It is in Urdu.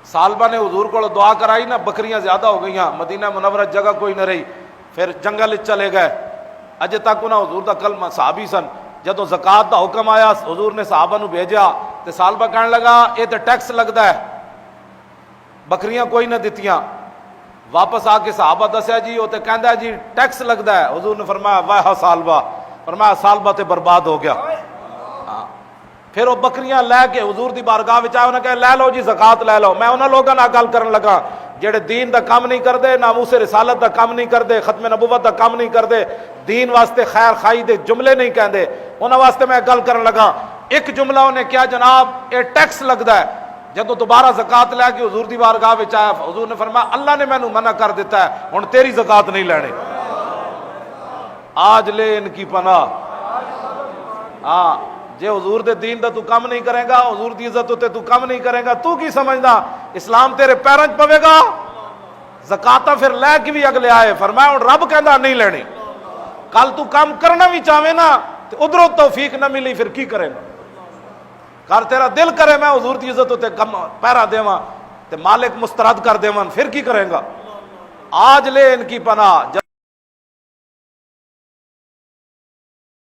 سالبہ نے حضور کو دعا کرائی نا، بکریاں زیادہ ہو گئی، مدینہ منورہ جگہ کوئی نہ رہی، پھر جنگل چلے گئے، اجے تک انہاں حضور دا کلمہ صحابی سن، جدوں زکات دا حکم آیا حضور نے صحابہ نو بھیجا تے سالبہ کہنے لگا یہ تے ٹیکس لگدا ہے، بکریاں کوئی نہ دتیاں، واپس آ کے صحابہ دسیا جی وہ تے کہندا ہے جی ٹیکس لگدا ہے، حضور نے فرمایا واہ سالبہ، فرمایا سالبہ تے برباد ہو گیا۔ پھر وہ بکریاں لے کے حضور دی بارگاہ وچ آئے، انہاں کہا لے لو جی زکات لے لو۔ میں انہاں لوگاں نال گل کرن لگا جڑے دین دا کام نہیں کردے، ناموس رسالت دا کام نہیں کردے، ختم نبوت دا کام نہیں کردے، دین واسطے خیر خائی دے جملے نہیں کہندے، انہاں واسطے میں گل کرن لگا۔ ایک جملہ انہیں کیا جناب یہ ٹیکس لگدا ہے، جدوں دوبارہ زکات لے کے حضور دی بارگاہ وچ آیا، حضور نے فرمایا اللہ نے مینوں منع کر دیتا ہے، ہن تیری زکات نہیں لینی، آج لے ان کی پناہ۔ ہاں جے حضور دے دین دا تو کم نہیں کرے گا، حضور دی عزت تے تو کم نہیں کرے گا، تو کی سمجھدا اسلام تیرے پیراں وچ پوے گا؟ زکاتاں پھر لے کے بھی اگلے آئے، فرمایا ہن رب کہندا نہیں لینی، کل تو کام کرنا بھی چاہے نا تے ادھروں توفیق نہ ملی پھر کی کرے گا؟ کر تیرا دل کرے میں حضور دی عزت تے کم پیرا دیواں تے مالک مسترد کر دیواں، پھر کی کرے گا؟ آج لے ان کی پناہ۔